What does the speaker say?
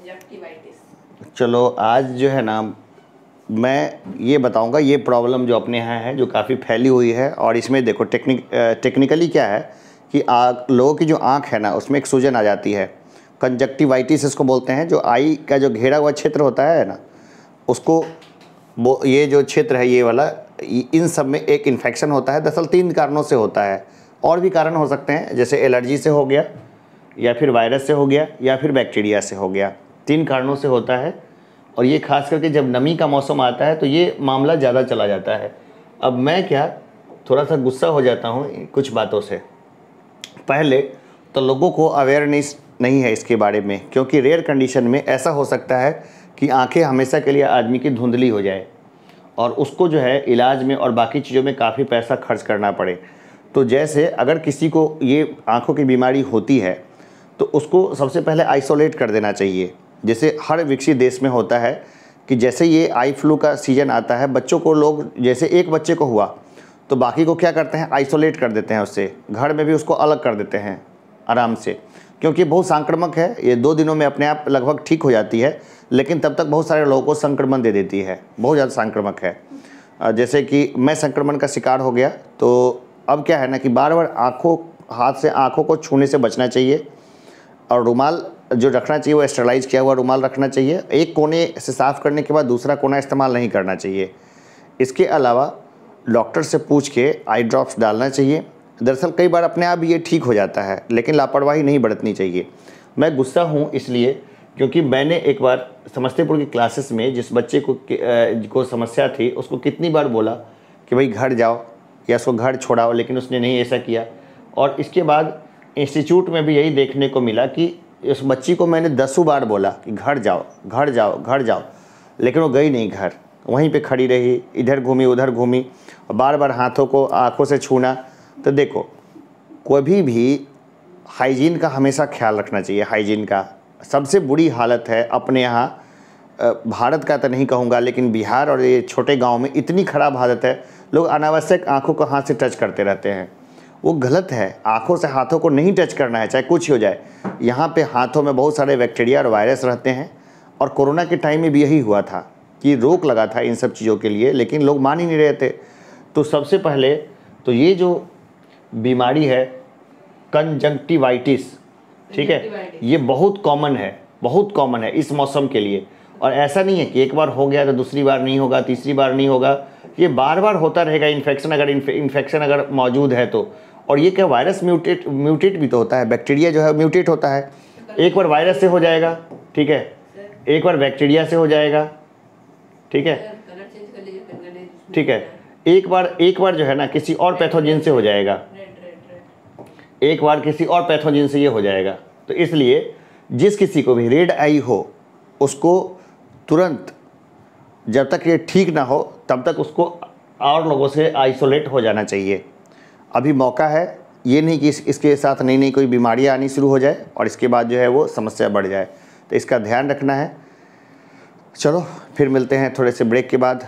Conjunctivitis. चलो आज जो है ना मैं ये बताऊंगा ये प्रॉब्लम जो अपने यहाँ है जो काफ़ी फैली हुई है। और इसमें देखो टेक्निकली क्या है कि लोगों की जो आँख है ना उसमें एक सूजन आ जाती है, कंजक्टिवाइटिस इसको बोलते हैं। जो आई का जो घेरा हुआ क्षेत्र होता है ना उसको वो ये जो क्षेत्र है ये वाला, इन सब में एक इन्फेक्शन होता है। दरअसल 3 कारणों से होता है, और भी कारण हो सकते हैं जैसे एलर्जी से हो गया या फिर वायरस से हो गया या फिर बैक्टीरिया से हो गया। 3 कारणों से होता है और ये खास करके जब नमी का मौसम आता है तो ये मामला ज़्यादा चला जाता है। अब मैं क्या थोड़ा सा गुस्सा हो जाता हूँ कुछ बातों से। पहले तो लोगों को अवेयरनेस नहीं है इसके बारे में, क्योंकि रेयर कंडीशन में ऐसा हो सकता है कि आंखें हमेशा के लिए आदमी की धुंधली हो जाए और उसको जो है इलाज में और बाकी चीज़ों में काफ़ी पैसा खर्च करना पड़े। तो जैसे अगर किसी को ये आंखों की बीमारी होती है तो उसको सबसे पहले आइसोलेट कर देना चाहिए। जैसे हर विकसित देश में होता है कि जैसे ये आई फ्लू का सीज़न आता है, बच्चों को लोग जैसे एक बच्चे को हुआ तो बाकी को क्या करते हैं, आइसोलेट कर देते हैं, उससे घर में भी उसको अलग कर देते हैं आराम से, क्योंकि बहुत संक्रामक है। ये 2 दिनों में अपने आप लगभग ठीक हो जाती है, लेकिन तब तक बहुत सारे लोगों को संक्रमण दे देती है, बहुत ज़्यादा संक्रामक है। जैसे कि मैं संक्रमण का शिकार हो गया। तो अब क्या है ना कि बार-बार हाथ से आँखों को छूने से बचना चाहिए और रुमाल जो रखना चाहिए वो स्टेरलाइज किया हुआ रुमाल रखना चाहिए। एक कोने से साफ़ करने के बाद दूसरा कोना इस्तेमाल नहीं करना चाहिए। इसके अलावा डॉक्टर से पूछ के आई ड्रॉप्स डालना चाहिए। दरअसल कई बार अपने आप ये ठीक हो जाता है, लेकिन लापरवाही नहीं बरतनी चाहिए। मैं गुस्सा हूँ इसलिए क्योंकि मैंने एक बार समस्तीपुर की क्लासेस में जिस बच्चे को समस्या थी उसको कितनी बार बोला कि भाई घर जाओ या उसको घर छोड़ाओ, लेकिन उसने नहीं ऐसा किया। और इसके बाद इंस्टीट्यूट में भी यही देखने को मिला कि उस बच्ची को मैंने 10 बार बोला कि घर जाओ घर जाओ घर जाओ, लेकिन वो गई नहीं घर, वहीं पे खड़ी रही, इधर घूमी उधर घूमी, बार बार हाथों को आँखों से छूना। तो देखो कोई भी हाइजीन का हमेशा ख्याल रखना चाहिए। हाइजीन का सबसे बुरी हालत है अपने यहाँ, भारत का तो नहीं कहूँगा लेकिन बिहार और ये छोटे गांव में इतनी ख़राब हालत है, लोग अनावश्यक आँखों को हाथ से टच करते रहते हैं। वो गलत है, आँखों से हाथों को नहीं टच करना है, चाहे कुछ हो जाए। यहाँ पे हाथों में बहुत सारे बैक्टीरिया और वायरस रहते हैं और कोरोना के टाइम में भी यही हुआ था कि रोक लगा था इन सब चीज़ों के लिए, लेकिन लोग मान ही नहीं रहे थे। तो सबसे पहले तो ये जो बीमारी है कंजंक्टिवाइटिस, ठीक है, ये बहुत कॉमन है, बहुत कॉमन है इस मौसम के लिए। और ऐसा नहीं है कि एक बार हो गया तो दूसरी बार नहीं होगा, तीसरी बार नहीं होगा, ये बार बार होता रहेगा। इन्फेक्शन अगर मौजूद है तो। और ये क्या वायरस म्यूटेट भी तो होता है, बैक्टीरिया जो है म्यूटेट होता है। एक बार वायरस से हो जाएगा, ठीक है, एक बार बैक्टीरिया से हो जाएगा, ठीक है, ठीक है, एक बार जो है ना किसी और पैथोजन से हो जाएगा, एक बार किसी और पैथोजन से ये हो जाएगा। तो इसलिए जिस किसी को भी रेड आई हो उसको तुरंत, जब तक ये ठीक ना हो तब तक उसको और लोगों से आइसोलेट हो जाना चाहिए। अभी मौका है, ये नहीं कि इसके साथ नई नई कोई बीमारियाँ आनी शुरू हो जाए और इसके बाद जो है वो समस्या बढ़ जाए। तो इसका ध्यान रखना है। चलो फिर मिलते हैं थोड़े से ब्रेक के बाद।